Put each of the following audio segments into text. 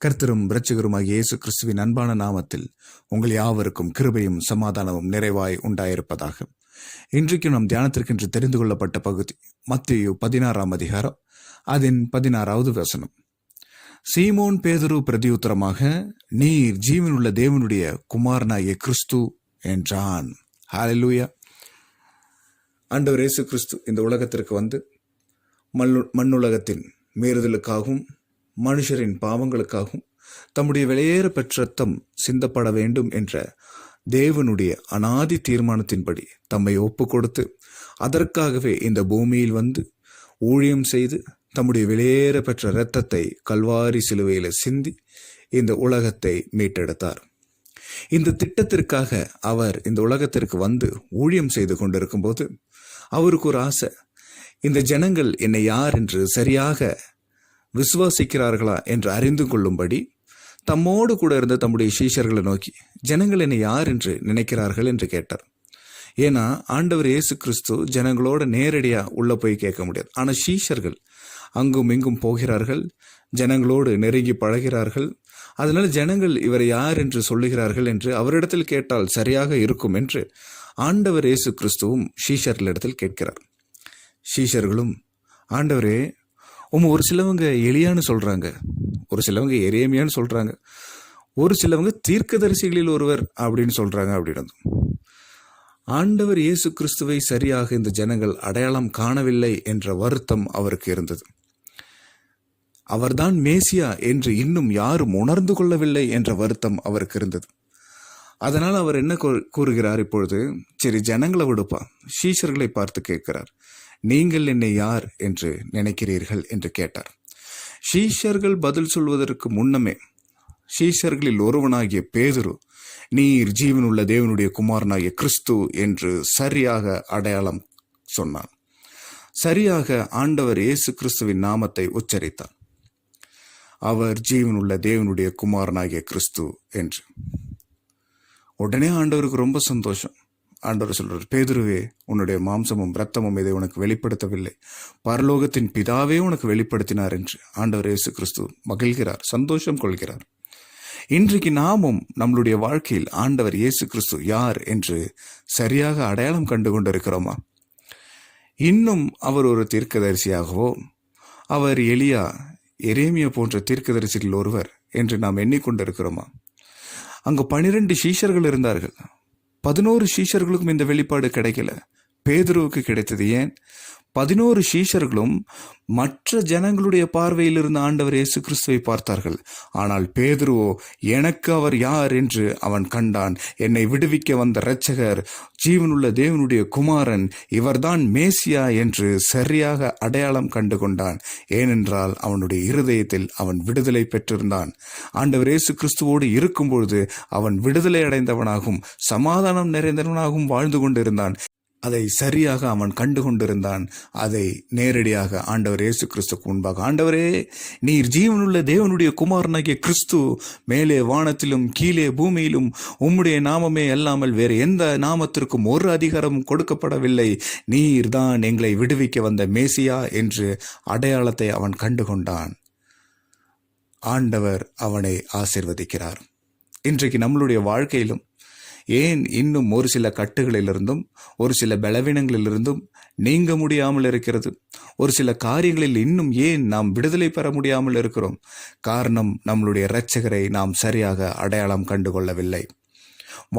கர்த்தரும் இரட்சகருமாகிய இயேசு கிறிஸ்துவின் அன்பான நாமத்தில் உங்கள் யாவருக்கும் கிருபையும் சமாதானமும் நிறைவாய் உண்டாயிருப்பதாக. இன்றைக்கு நாம் தியானத்திற்கென்று தெரிந்து கொள்ளப்பட்ட பகுதி மத்தேயு 16ஆம் அதிகாரம், அதன் 16வது வசனம். சீமோன் பேதுரு பிரதியுத்தரமாக, நீர் ஜீவனுள்ள தேவனுடைய குமாரனாகிய கிறிஸ்து என்றான். ஹல்லேலூயா. ஆண்டவர் இயேசு கிறிஸ்து இந்த உலகத்திற்கு வந்து மண்ணுலகத்தின் மீறுதலுக்காகவும் மனுஷரின் பாவங்களுக்காகவும் தம்முடைய வெளியேற பெற்ற ரத்தம் சிந்தப்பட வேண்டும் என்ற தேவனுடைய அனாதி தீர்மானத்தின்படி தம்மை ஒப்பு கொடுத்து அதற்காகவே இந்த பூமியில் வந்து ஊழியம் செய்து தம்முடைய வெளியேற பெற்ற இரத்தத்தை கல்வாரி சிலுவையில் சிந்தி இந்த உலகத்தை மீட்டெடுத்தார். இந்த திட்டத்திற்காக அவர் இந்த உலகத்திற்கு வந்து ஊழியம் செய்து கொண்டிருக்கும் போது அவருக்கு ஒரு ஆசை. இந்த ஜனங்கள் என்னை யார் என்று சரியாக விசுவாசிக்கிறார்களா என்று அறிந்து கொள்ளும்படி தம்மோடு கூட இருந்த தம்முடைய சீஷர்களை நோக்கி, ஜனங்கள் என்னை யார் என்று நினைக்கிறார்கள் என்று கேட்டார். ஏன்னா ஆண்டவர் இயேசு கிறிஸ்து ஜனங்களோட நேரடியாக உள்ள போய் கேட்க முடியாது. ஆனால் சீஷர்கள் அங்கும் இங்கும் போகிறார்கள், ஜனங்களோடு நெருங்கி பழகிறார்கள். அதனால ஜனங்கள் இவரை யார் என்று சொல்லுகிறார்கள் என்று அவரிடத்தில் கேட்டால் சரியாக இருக்கும் என்று ஆண்டவர் இயேசு கிறிஸ்துவும் சீஷர்களிடத்தில் கேட்கிறார். சீஷர்களும், ஆண்டவரே, ஒரு சிலவங்க எலியான்னு சொல்றாங்க, ஒரு சிலவங்க எரேமியான்னு சொல்றாங்க, ஒரு சிலவங்க தீர்க்கதரிசிகளில் ஒருவர் அப்படின்னு சொல்றாங்க அப்படின்னு. ஆண்டவர் இயேசு கிறிஸ்துவை சரியாக இந்த ஜனங்கள் அடையாளம் காணவில்லை என்ற வருத்தம் அவருக்கு இருந்தது. அவர்தான் மேசியா என்று இன்னும் யாரும் உணர்ந்து கொள்ளவில்லை என்ற வருத்தம் அவருக்கு இருந்தது. அதனால் அவர் என்ன கூறுகிறார் இப்பொழுது? சரி, ஜனங்களை விடுப்பா, சீஷர்களை பார்த்து கேட்கிறார், நீங்கள் என்னை யார் என்று நினைக்கிறீர்கள் என்று கேட்டார். சீஷர்கள் பதில் சொல்வதற்கு முன்னமே சீஷர்களில் ஒருவனாகிய பேதுரு, நீர் ஜீவனுள்ள தேவனுடைய குமாரனாகிய கிறிஸ்து என்று சரியாக அடையாளம் சொன்னான். சரியாக ஆண்டவர் இயேசு கிறிஸ்துவின் நாமத்தை உச்சரித்தார். அவர் ஜீவனுள்ள தேவனுடைய குமாரனாகிய கிறிஸ்து என்று. உடனே ஆண்டவருக்கு ரொம்ப சந்தோஷம். ஆண்டவர் சொல்றார், பேதுருவே, உன்னுடைய மாம்சமும் இரத்தமும் இதை உனக்கு வெளிப்படுத்தவில்லை, பரலோகத்தின் பிதாவே உனக்கு வெளிப்படுத்தினார் என்று ஆண்டவர் இயேசு கிறிஸ்து மகிழ்கிறார், சந்தோஷம் கொள்கிறார். இன்றைக்கு நாமும் நம்மளுடைய வாழ்க்கையில் ஆண்டவர் இயேசு கிறிஸ்து யார் என்று சரியாக அடையாளம் கண்டு கொண்டிருக்கிறோமா? இன்னும் அவர் ஒரு தீர்க்கதரிசியாகவோ, அவர் எலியா, எரேமியா போன்ற தீர்க்கதரிசிகள் ஒருவர் என்று நாம் எண்ணிக்கொண்டிருக்கிறோமா? அங்கு 12 சீஷர்கள் இருந்தார்கள். 11 சீஷர்களுக்கும் இந்த வெளிப்பாடு கிடைக்கல. பேதுருவுக்கு கிடைத்தது. ஏன்? 11 சீஷர்களும் மற்ற ஜனங்களுடைய பார்வையில் இருந்த ஆண்டவர் இயேசு கிறிஸ்துவை பார்த்தார்கள். ஆனால் பேதுருவோ, எனக்கு அவர் யார் என்று அவன் கண்டான். என்னை விடுவிக்க வந்த இரட்சகர், ஜீவனுள்ள தேவனுடைய குமாரன், இவர்தான் மேசியா என்று சரியாக அடையாளம் கண்டு கொண்டான். ஏனென்றால் அவனுடைய இருதயத்தில் அவன் விடுதலை பெற்றிருந்தான். ஆண்டவர் இயேசு கிறிஸ்துவோடு இருக்கும் பொழுது அவன் விடுதலை அடைந்தவனாகவும் சமாதானம் நிறைந்தவனாகவும் வாழ்ந்து கொண்டிருந்தான். அதை சரியாக அவன் கண்டு கொண்டிருந்தான். அதை நேரடியாக ஆண்டவர் இயேசு கிறிஸ்துக்கு முன்பாக, ஆண்டவரே, நீர் ஜீவனுள்ள தேவனுடைய குமாரனாகிய கிறிஸ்து, மேலே வானத்திலும் கீழே பூமியிலும் உம்முடைய நாமமே அல்லாமல் வேறு எந்த நாமத்திற்கும் ஒரு அதிகாரம் கொடுக்கப்படவில்லை, நீர் தான் எங்களை விடுவிக்க வந்த மேசியா என்று அடையாளத்தை அவன் கண்டு கொண்டான். ஆண்டவர் அவனை ஆசீர்வதிக்கிறார். இன்றைக்கு நம்மளுடைய வாழ்க்கையிலும் ஏன் இன்னும் ஒரு சில கட்டுகளிலிருந்தும் ஒரு சில பலவீனங்களிலிருந்தும் நீங்க முடியாமல் இருக்கிறது? ஒரு சில காரியங்களில் இன்னும் ஏன் நாம் விடுதலை பெற முடியாமல் இருக்கிறோம்? காரணம், நம்மளுடைய இரட்சகரை நாம் சரியாக அடையாளம் கண்டுகொள்ளவில்லை.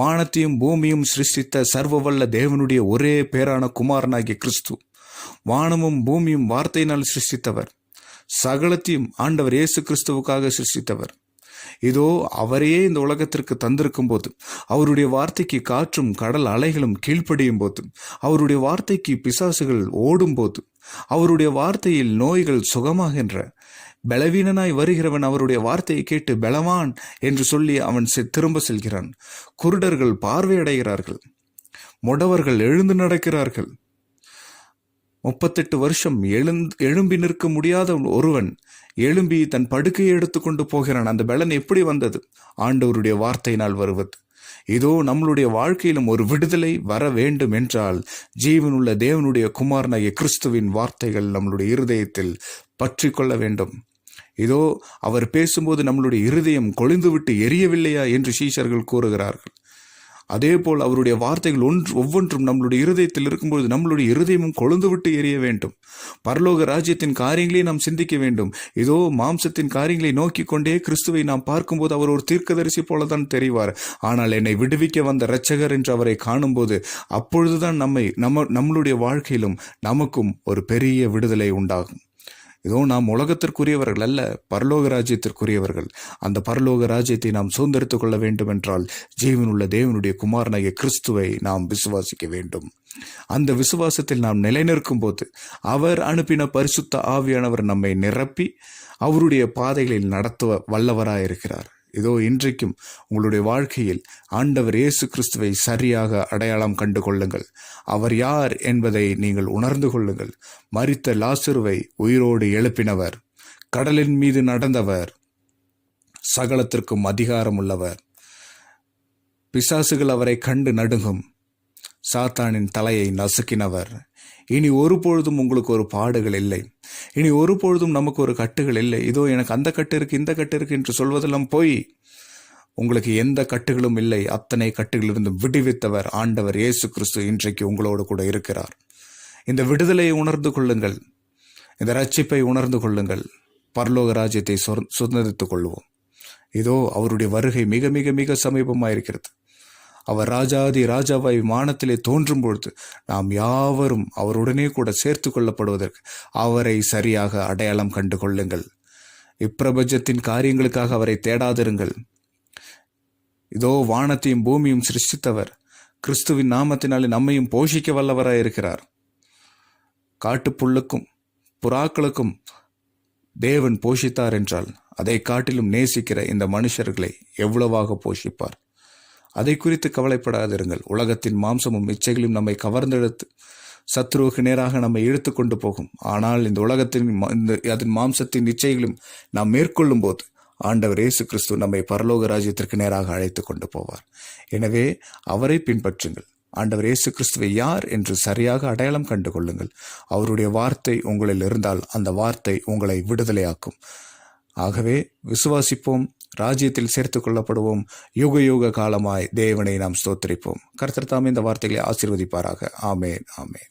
வானத்தையும் பூமியும் சிருஷ்டித்த சர்வவல்ல தேவனுடைய ஒரே பேரான குமாரனாகிய கிறிஸ்து, வானமும் பூமியும் வார்த்தையினால் சிருஷ்டித்தவர், சகலத்தையும் ஆண்டவர் இயேசு கிறிஸ்துவுக்காக சிருஷ்டித்தவர். இதோ அவரையே இந்த உலகத்திற்கு தந்திருக்கும் போது, அவருடைய வார்த்தைக்கு காற்றும் கடல் அலைகளும் கீழ்ப்படியும் போது, அவருடைய வார்த்தைக்கு பிசாசுகள் ஓடும் போது, அவருடைய வார்த்தையில் நோய்கள் சுகமாகின்ற, பலவீனனாய் வருகிறவன் அவருடைய வார்த்தையை கேட்டு பலவான் என்று சொல்லி அவன் திரும்ப செல்கிறான். குருடர்கள் பார்வையடைகிறார்கள், முடவர்கள் எழுந்து நடக்கிறார்கள். 38 வருஷம் எழும்பி நிற்க முடியாத ஒருவன் எழும்பி தன் படுக்கையை எடுத்துக்கொண்டு போகிறான். அந்த பலன் எப்படி வந்தது? ஆண்டவருடைய வார்த்தையினால் வருவது. இதோ நம்மளுடைய வாழ்க்கையிலும் ஒரு விடுதலை வர வேண்டும் என்றால் ஜீவனுள்ள தேவனுடைய குமாரனாகிய கிறிஸ்துவின் வார்த்தைகள் நம்மளுடைய இருதயத்தில் பற்றி கொள்ள வேண்டும். இதோ அவர் பேசும்போது நம்மளுடைய இருதயம் கொழுந்துவிட்டு எரியவில்லையா என்று சீஷர்கள் கூறுகிறார்கள். அதேபோல் அவருடைய வார்த்தைகள் ஒவ்வொன்றும் நம்மளுடைய இருதயத்தில் இருக்கும்போது நம்மளுடைய இருதயமும் கொழுந்துவிட்டு எரிய வேண்டும். பரலோக ராஜ்யத்தின் காரியங்களை நாம் சிந்திக்க வேண்டும். இதோ மாம்சத்தின் காரியங்களை நோக்கி கொண்டே கிறிஸ்துவை நாம் பார்க்கும்போது அவர் ஒரு தீர்க்கதரிசி போலதான் தெரிவார். ஆனால் என்னை விடுவிக்க வந்த இரட்சகர் என்று அவரை காணும்போது அப்பொழுதுதான் நம்மளுடைய வாழ்க்கையிலும் நமக்கும் ஒரு பெரிய விடுதலை உண்டாகும். இதோ நாம் உலகத்திற்குரியவர்கள் அல்ல, பரலோக ராஜ்யத்திற்குரியவர்கள். அந்த பரலோக ராஜ்யத்தை நாம் சுதந்திரித்துக் கொள்ள வேண்டும் என்றால் ஜீவனுள்ள தேவனுடைய குமாரனாகிய கிறிஸ்துவை நாம் விசுவாசிக்க வேண்டும். அந்த விசுவாசத்தில் நாம் நிலைநிற்கும் போது அவர் அனுப்பின பரிசுத்த ஆவியானவர் நம்மை நிரப்பி அவருடைய பாதைகளில் நடத்த வல்லவராயிருக்கிறார். இதோ இன்றைக்கும் உங்களுடைய வாழ்க்கையில் ஆண்டவர் இயேசு கிறிஸ்துவை சரியாக அடையாளம் கண்டு கொள்ளுங்கள். அவர் யார் என்பதை நீங்கள் உணர்ந்து கொள்ளுங்கள். மரித்த லாசருவை உயிரோடு எழுப்பினவர், கடலின் மீது நடந்தவர், சகலத்திற்கும் அதிகாரம் உள்ளவர். பிசாசுகள் அவரை கண்டு நடுங்கும், சாத்தானின் தலையை நசுக்கினவர். இனி ஒருபொழுதும் உங்களுக்கு ஒரு பாடுகள் இல்லை, இனி ஒருபொழுதும் நமக்கு ஒரு கட்டுகள் இல்லை. இதோ எனக்கு அந்த கட்டு இருக்கு, இந்த கட்டு இருக்கு என்று சொல்வதெல்லாம் போய் உங்களுக்கு எந்த கட்டுகளும் இல்லை. அத்தனை கட்டுகளிலிருந்து விடுவித்தவர் ஆண்டவர் இயேசு கிறிஸ்து இன்றைக்கு உங்களோடு கூட இருக்கிறார். இந்த விடுதலையை உணர்ந்து கொள்ளுங்கள், இந்த ரட்சிப்பை உணர்ந்து கொள்ளுங்கள். பரலோக ராஜ்யத்தை சுதந்திரித்துக் கொள்வோம். இதோ அவருடைய வருகை மிக மிக மிக சமீபமாயிருக்கிறது. அவர் ராஜாதி ராஜாவாய் வானத்திலே தோன்றும் பொழுது நாம் யாவரும் அவருடனே கூட சேர்த்து கொள்ளப்படுவதற்கு அவரை சரியாக அடையாளம் கண்டு கொள்ளுங்கள். இப்பிரபஞ்சத்தின் காரியங்களுக்காக அவரை தேடாதிருங்கள். இதோ வானத்தையும் பூமியும் சிருஷ்டித்தவர் கிறிஸ்துவின் நாமத்தினாலே நம்மையும் போஷிக்க வல்லவராயிருக்கிறார். காட்டுப்புல்லுக்கும் புறாக்களுக்கும் தேவன் போஷித்தார் என்றால் அதை காட்டிலும் நேசிக்கிற இந்த மனுஷர்களை எவ்வளவாக போஷிப்பார்? அதை குறித்து கவலைப்படாதிருங்கள். உலகத்தின் மாம்சமும் இச்சைகளும் நம்மை கவர்ந்தெடுத்து சத்ருவுக்கு நேராக நம்மை இழுத்து கொண்டு போகும். ஆனால் இந்த உலகத்தின் அதன் மாம்சத்தின் இச்சைகளும் நாம் மேற்கொள்ளும் போது ஆண்டவர் இயேசு கிறிஸ்து நம்மை பரலோக ராஜ்யத்திற்கு நேராக அழைத்து கொண்டு போவார். எனவே அவரை பின்பற்றுங்கள். ஆண்டவர் இயேசு கிறிஸ்துவை யார் என்று சரியாக அடையாளம் கண்டு கொள்ளுங்கள். அவருடைய வார்த்தை உங்களில் இருந்தால் அந்த வார்த்தை உங்களை விடுதலையாக்கும். ஆகவே விசுவாசிப்போம், ராஜ்யத்தில் சேர்த்துக் கொள்ளப்படுவோம். யுக யுக காலமாய் தேவனை நாம் ஸ்தோத்திரிப்போம். கர்த்தர் தாமே இந்த வார்த்தைகளை ஆசீர்வதிப்பாராக. ஆமேன், ஆமேன்.